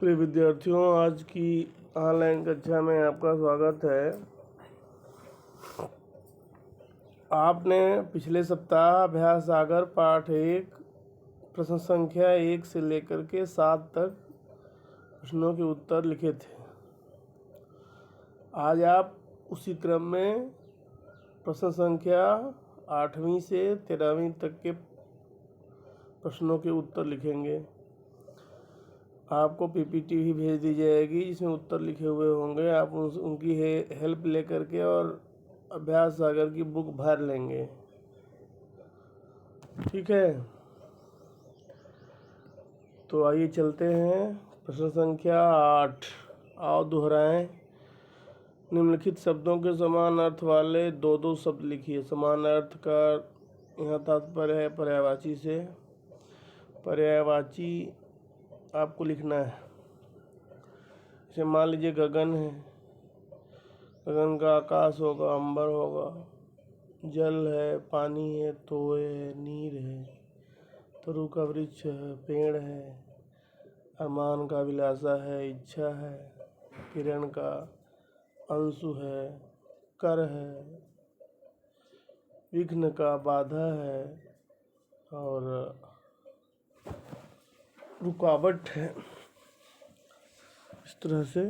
प्रिय विद्यार्थियों, आज की ऑनलाइन कक्षा में आपका स्वागत है। आपने पिछले सप्ताह अभ्यास सागर पाठ 1 प्रश्न संख्या 1 से लेकर के 7 तक प्रश्नों के उत्तर लिखे थे। आज आप उसी क्रम में प्रश्न संख्या 8वीं से 13वीं तक के प्रश्नों के उत्तर लिखेंगे। आपको पीपीटी भी भेज दी जाएगी जिसमें उत्तर लिखे हुए होंगे। आप उनकी हेल्प लेकर के और अभ्यास सागर की बुक भर लेंगे, ठीक है। तो आइए चलते हैं। प्रश्न संख्या 8, आओ दोहराएं। निम्नलिखित शब्दों के समान अर्थ वाले दो दो शब्द लिखिए। समान अर्थ का यहाँ तात्पर्य है पर्यायवाची से। पर्यायवाची आपको लिखना है। जैसे मान लीजिए गगन है, गगन का आकाश होगा, अंबर होगा। जल है, पानी है, तोय है, नीर है। तरु का वृक्ष है, पेड़ है। अरमान का विलासा है, इच्छा है। किरण का अंशु है, कर है। विघ्न का बाधा है और रुकावट है। इस तरह से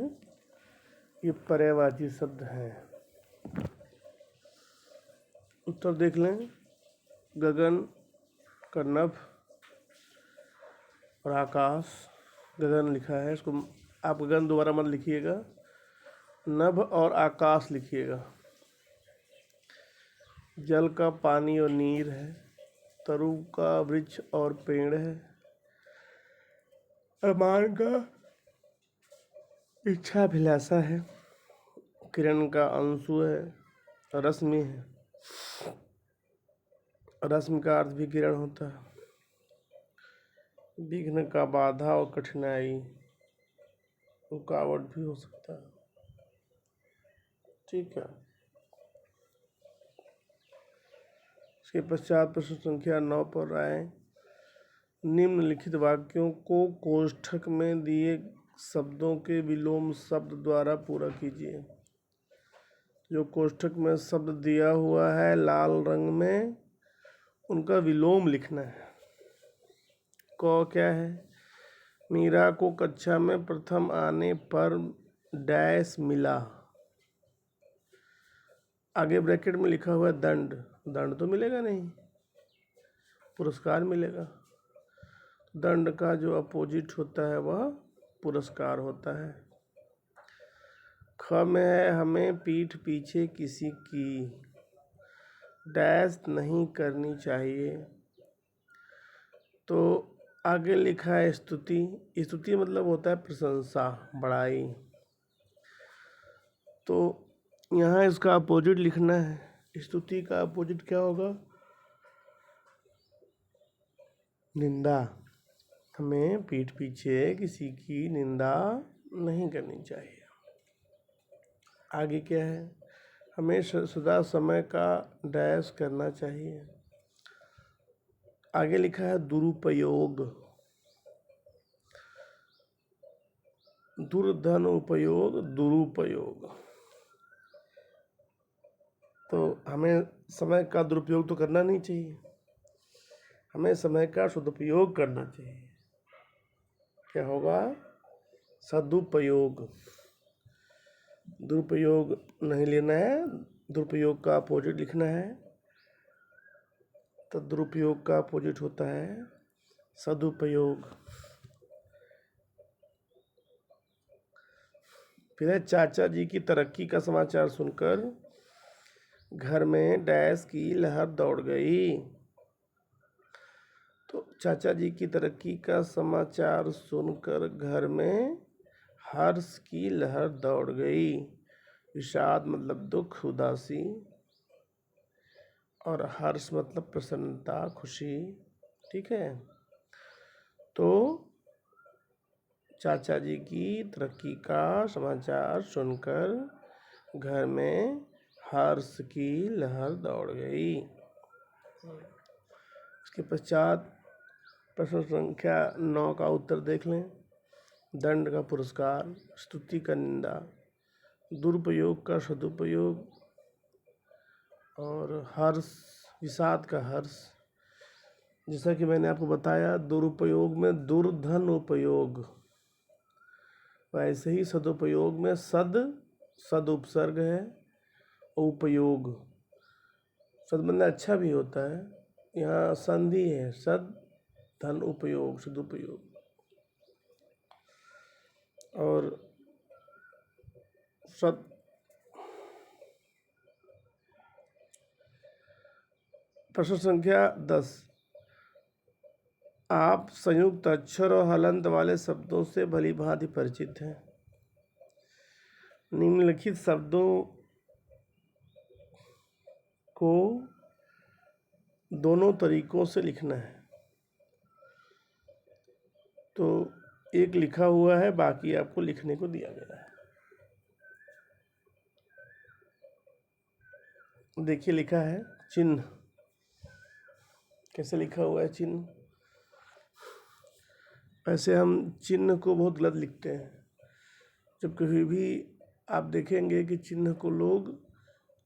ये पर्यायवाची शब्द हैं। उत्तर देख लें। गगन का नभ और आकाश, गगन लिखा है, इसको आप गगन दोबारा मत लिखिएगा, नभ और आकाश लिखिएगा। जल का पानी और नीर है। तरु का वृक्ष और पेड़ है। अरमान का इच्छा अभिलाषा है। किरण का अंशु है, रश्मि है। रश्मि का अर्थ भी किरण होता है। विघ्न का बाधा और कठिनाई, रुकावट भी हो सकता है, ठीक है। इसके पश्चात प्रश्न संख्या 9 पर आए। निम्नलिखित वाक्यों को कोष्ठक में दिए शब्दों के विलोम शब्द द्वारा पूरा कीजिए। जो कोष्ठक में शब्द दिया हुआ है लाल रंग में, उनका विलोम लिखना है। क क्या है? मीरा को कक्षा में प्रथम आने पर डैश मिला। आगे ब्रैकेट में लिखा हुआ है दंड। दंड तो मिलेगा नहीं, पुरस्कार मिलेगा। दंड का जो अपोजिट होता है वह पुरस्कार होता है। ख में है हमें पीठ पीछे किसी की डैश नहीं करनी चाहिए। तो आगे लिखा है स्तुति। स्तुति मतलब होता है प्रशंसा, बड़ाई। तो यहाँ इसका अपोजिट लिखना है। स्तुति का अपोजिट क्या होगा? निंदा। हमें पीठ पीछे किसी की निंदा नहीं करनी चाहिए। आगे क्या है? हमें सदा समय का डैश करना चाहिए। आगे लिखा है दुरुपयोग। दुर्धन उपयोग, दुरुपयोग। तो हमें समय का दुरुपयोग तो करना नहीं चाहिए, हमें समय का सदुपयोग करना चाहिए। क्या होगा? सदुपयोग। दुरुपयोग नहीं लेना है, दुरुपयोग का अपोजिट लिखना है। तो दुरुपयोग का अपोजिट होता है सदुपयोग। फिर है चाचा जी की तरक्की का समाचार सुनकर घर में डैश की लहर दौड़ गई। तो चाचा जी की तरक्की का समाचार सुनकर घर में हर्ष की लहर दौड़ गई। विषाद मतलब दुख, उदासी, और हर्ष मतलब प्रसन्नता, खुशी, ठीक है। तो चाचा जी की तरक्की का समाचार सुनकर घर में हर्ष की लहर दौड़ गई। इसके पश्चात प्रश्न संख्या 9 का उत्तर देख लें। दंड का पुरस्कार, स्तुति का निंदा, दुरुपयोग का सदुपयोग, और हर्ष, विषाद का हर्ष। जैसा कि मैंने आपको बताया, दुरुपयोग में दुर्धन उपयोग, वैसे ही सदुपयोग में सद उपसर्ग है, उपयोग सद मतलब अच्छा भी होता है, यहाँ संधि है, सद धन उपयोग, सदुपयोग। और सद प्रश्न संख्या 10, आप संयुक्त अक्षर और हलंत वाले शब्दों से भली भांति परिचित हैं। निम्नलिखित शब्दों को दोनों तरीकों से लिखना है। तो एक लिखा हुआ है, बाकी आपको लिखने को दिया गया है। देखिए लिखा है चिन्ह। कैसे लिखा हुआ है चिन्ह? ऐसे हम चिन्ह को बहुत गलत लिखते हैं। जब कभी भी आप देखेंगे कि चिन्ह को लोग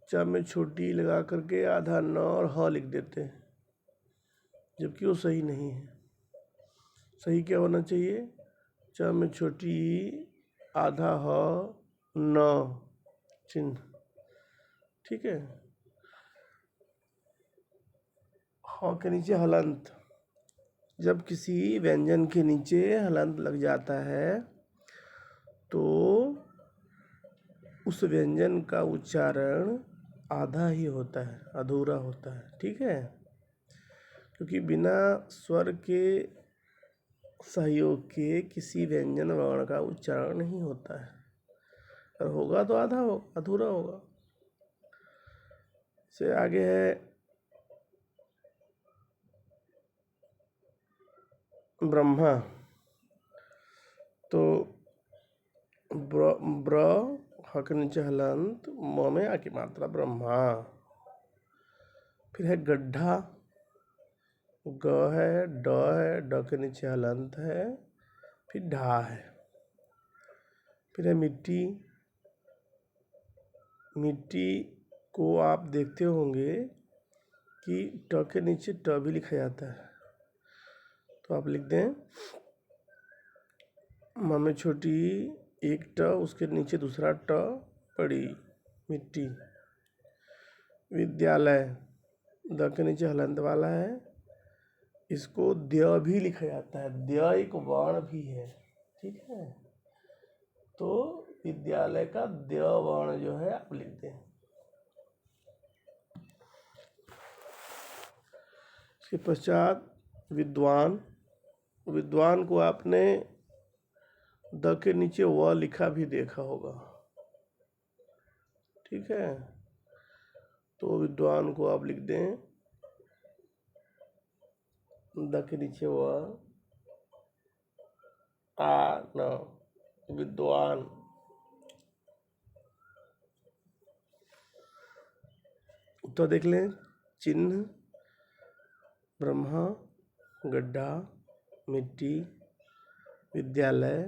च में छोटी लगा करके आधा न और ह लिख देते हैं, जबकि वो सही नहीं है। सही क्या होना चाहिए? च में छोटी आधा ह न चिन्ह। ठीक है। ह के नीचे हलंत। जब किसी व्यंजन के नीचे हलंत लग जाता है तो उस व्यंजन का उच्चारण आधा ही होता है, अधूरा होता है। ठीक है। क्योंकि बिना स्वर के सहयोग के किसी व्यंजन वर्ण का उच्चारण नहीं होता है, और होगा तो आधा हो, अधूरा होगा। से आगे है ब्रह्मा। तो ब्र ह के नीचे हलंत, म में आ की मात्रा ब्रह्मा। फिर है गड्ढा। ग है, ड है, ड के नीचे हलंत है, फिर ढा है। फिर है मिट्टी। मिट्टी को आप देखते होंगे कि ट के नीचे ट भी लिखा जाता है। तो आप लिख दें म में छोटी एक ट, उसके नीचे दूसरा ट, पड़ी, मिट्टी। विद्यालय, द के नीचे हलंत वाला है, इसको द्य भी लिखा जाता है, द्य एक वर्ण भी है। ठीक है। तो विद्यालय का द्य वर्ण जो है आप लिख दें। इसके पश्चात विद्वान। विद्वान को आपने द के नीचे व लिखा भी देखा होगा। ठीक है। तो विद्वान को आप लिख दें द के नीचे व आ न, विद्वान। तो देख लें चिन्ह, ब्रह्मा, गड्ढा, मिट्टी, विद्यालय,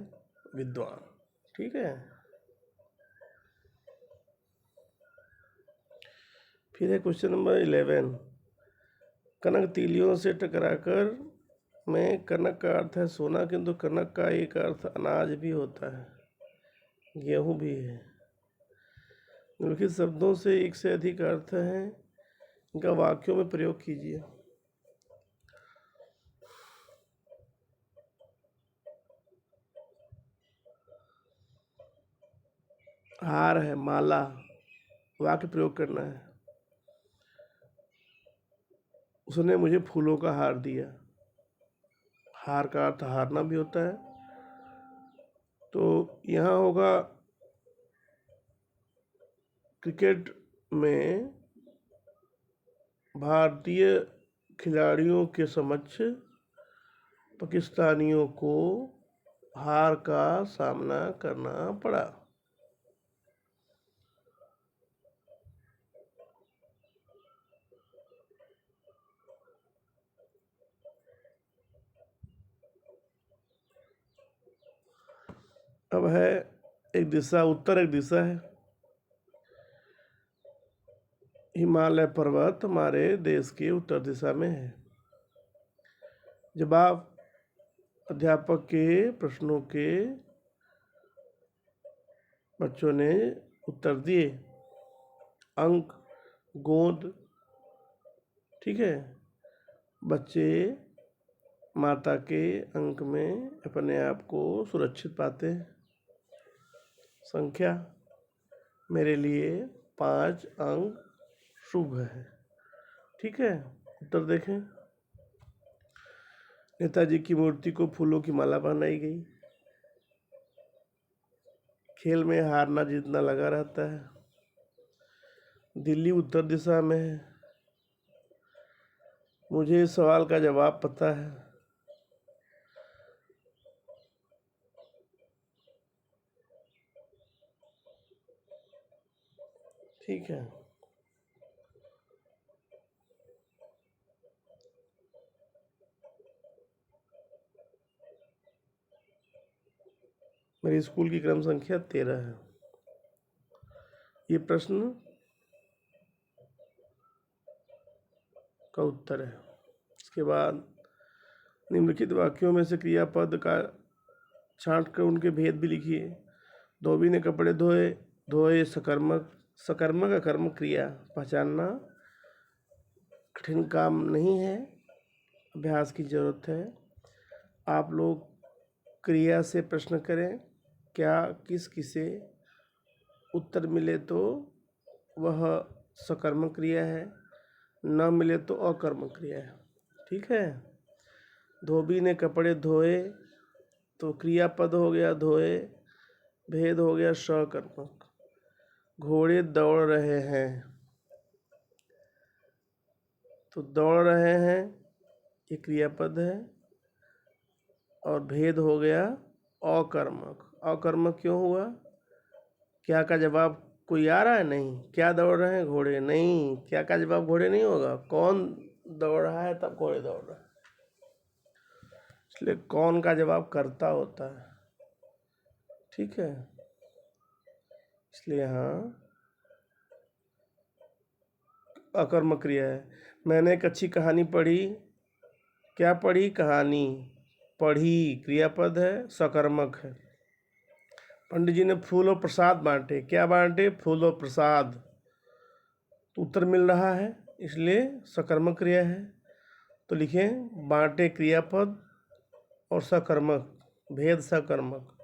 विद्वान। ठीक है। फिर है क्वेश्चन नंबर 11, कनक तीलियों से टकराकर में कनक का अर्थ है सोना, किंतु कनक का एक अर्थ अनाज भी होता है, गेहूं भी है। निम्नलिखित शब्दों से एक से अधिक अर्थ हैं, इनका वाक्यों में प्रयोग कीजिए। हार है, माला, वाक्य प्रयोग करना है। उसने मुझे फूलों का हार दिया। हार का अर्थ हारना भी होता है। तो यहाँ होगा क्रिकेट में भारतीय खिलाड़ियों के समक्ष पाकिस्तानियों को हार का सामना करना पड़ा। अब है एक दिशा, उत्तर एक दिशा है। हिमालय पर्वत हमारे देश के उत्तर दिशा में है। जवाब अध्यापक के प्रश्नों के बच्चों ने उत्तर दिए। अंक, गोद, ठीक है। बच्चे माता के अंक में अपने आप को सुरक्षित पाते हैं। संख्या मेरे लिए 5 अंक शुभ है, ठीक है। उत्तर देखें। नेताजी की मूर्ति को फूलों की माला पहनाई गई। खेल में हारना जीतना लगा रहता है। दिल्ली उत्तर दिशा में है। मुझे इस सवाल का जवाब पता है। ठीक है। मेरी स्कूल की क्रम संख्या 13 है। ये प्रश्न का उत्तर है। इसके बाद निम्नलिखित वाक्यों में से क्रियापद का छांट कर उनके भेद भी लिखिए। धोबी ने कपड़े धोए। धोए सकर्मक, सकर्मक अकर्मक क्रिया पहचानना कठिन काम नहीं है, अभ्यास की जरूरत है। आप लोग क्रिया से प्रश्न करें, क्या किस किसे उत्तर मिले तो वह सकर्मक क्रिया है, न मिले तो अकर्मक क्रिया है, ठीक है। धोबी ने कपड़े धोए तो क्रियापद हो गया धोए, भेद हो गया सकर्मक। घोड़े दौड़ रहे हैं तो दौड़ रहे हैं ये क्रियापद है, और भेद हो गया अकर्मक। अकर्मक क्यों हुआ? क्या का जवाब कोई आ रहा है? नहीं। क्या दौड़ रहे हैं? घोड़े। नहीं, क्या का जवाब घोड़े नहीं होगा। कौन दौड़ रहा है तब घोड़े दौड़ रहा है, इसलिए कौन का जवाब करता होता है, ठीक है। इसलिए यहाँ अकर्मक क्रिया है। मैंने एक अच्छी कहानी पढ़ी। क्या पढ़ी? कहानी। पढ़ी क्रियापद है, सकर्मक है। पंडित जी ने फूल और प्रसाद बांटे। क्या बांटे? फूल और प्रसाद। तो उत्तर मिल रहा है, इसलिए सकर्मक क्रिया है। तो लिखें बांटे क्रियापद और सकर्मक, भेद सकर्मक।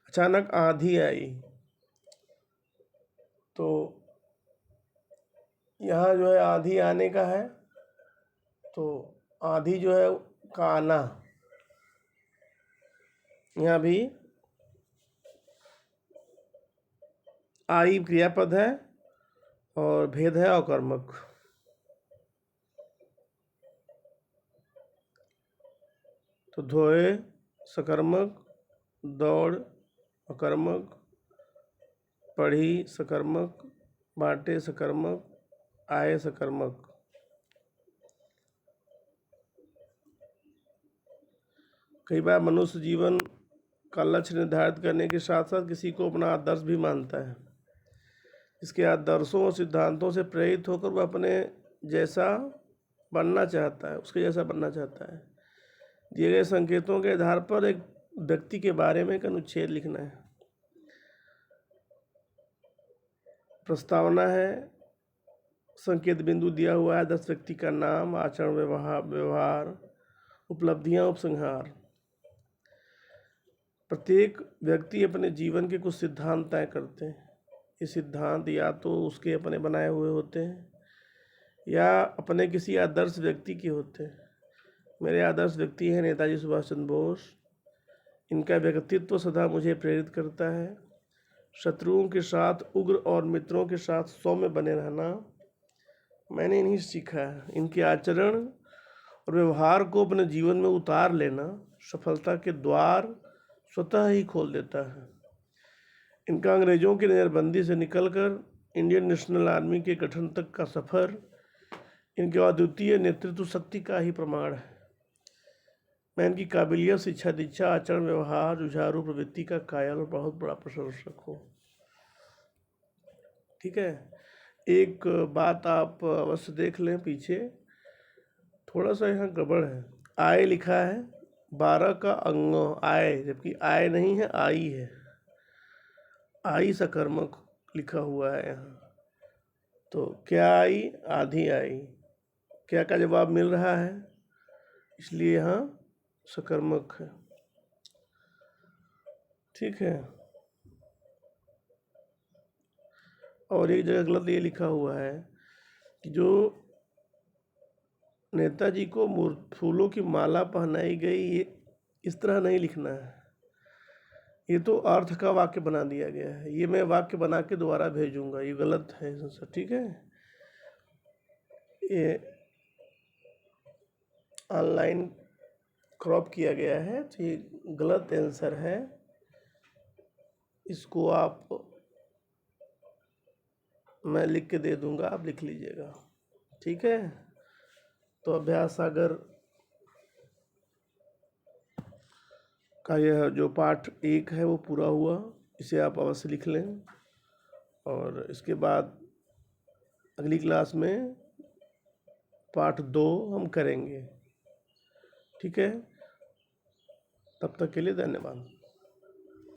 अचानक आंधी आई तो यहाँ जो है आंधी आने का है, तो आंधी जो है का आना, यहाँ भी आई क्रियापद है और भेद है अकर्मक। तो धोए सकर्मक, दौड़ अकर्मक, पढ़ी सकर्मक, बांटे सकर्मक, आए सकर्मक। कई बार मनुष्य जीवन का लक्ष्य निर्धारित करने के साथ साथ किसी को अपना आदर्श भी मानता है। इसके आदर्शों और सिद्धांतों से प्रेरित होकर वह अपने जैसा बनना चाहता है, उसके जैसा बनना चाहता है। दिए गए संकेतों के आधार पर एक व्यक्ति के बारे में एक अनुच्छेद लिखना है। प्रस्तावना है, संकेत बिंदु दिया हुआ है, 10 व्यक्ति का नाम, आचरण, व्यवहार, उपलब्धियां, उपसंहार। प्रत्येक व्यक्ति अपने जीवन के कुछ सिद्धांत तय करते हैं। ये सिद्धांत या तो उसके अपने बनाए हुए होते हैं या अपने किसी आदर्श व्यक्ति के होते हैं। मेरे आदर्श व्यक्ति हैं नेताजी सुभाष चंद्र बोस। इनका व्यक्तित्व सदा मुझे प्रेरित करता है। शत्रुओं के साथ उग्र और मित्रों के साथ सौम्य बने रहना मैंने इन्हीं से सीखा है। इनके आचरण और व्यवहार को अपने जीवन में उतार लेना सफलता के द्वार स्वतः ही खोल देता है। इनका अंग्रेजों की नज़रबंदी से निकलकर इंडियन नेशनल आर्मी के गठन तक का सफर इनके अद्वितीय नेतृत्व शक्ति का ही प्रमाण है। मैं इनकी काबिलियत, शिक्षा दीक्षा, आचरण व्यवहार, जुझारू प्रवृत्ति का कायल और बहुत बड़ा प्रशंसक हूँ। ठीक है। एक बात आप अवश्य देख लें पीछे, थोड़ा सा यहाँ गड़बड़ है। आय लिखा है 12 का अंग आय, जबकि आय नहीं है, आई है। आई सकर्मक लिखा हुआ है यहाँ। तो क्या आई? आधी आई। क्या का जवाब मिल रहा है, इसलिए यहाँ सकर्मक है। ठीक है। और एक जगह गलत ये लिखा हुआ है कि जो नेताजी को फूलों की माला पहनाई गई, ये इस तरह नहीं लिखना है। ये तो अर्थ का वाक्य बना दिया गया है। ये मैं वाक्य बना के दोबारा भेजूंगा, ये गलत है आंसर। ठीक है, ये ऑनलाइन क्रॉप किया गया है, तो ये गलत आंसर है। इसको आप, मैं लिख के दे दूंगा, आप लिख लीजिएगा। ठीक है। तो अभ्यास सागर का यह जो पाठ 1 है वो पूरा हुआ। इसे आप अवश्य लिख लें, और इसके बाद अगली क्लास में पाठ 2 हम करेंगे। ठीक है, तब तक के लिए धन्यवाद।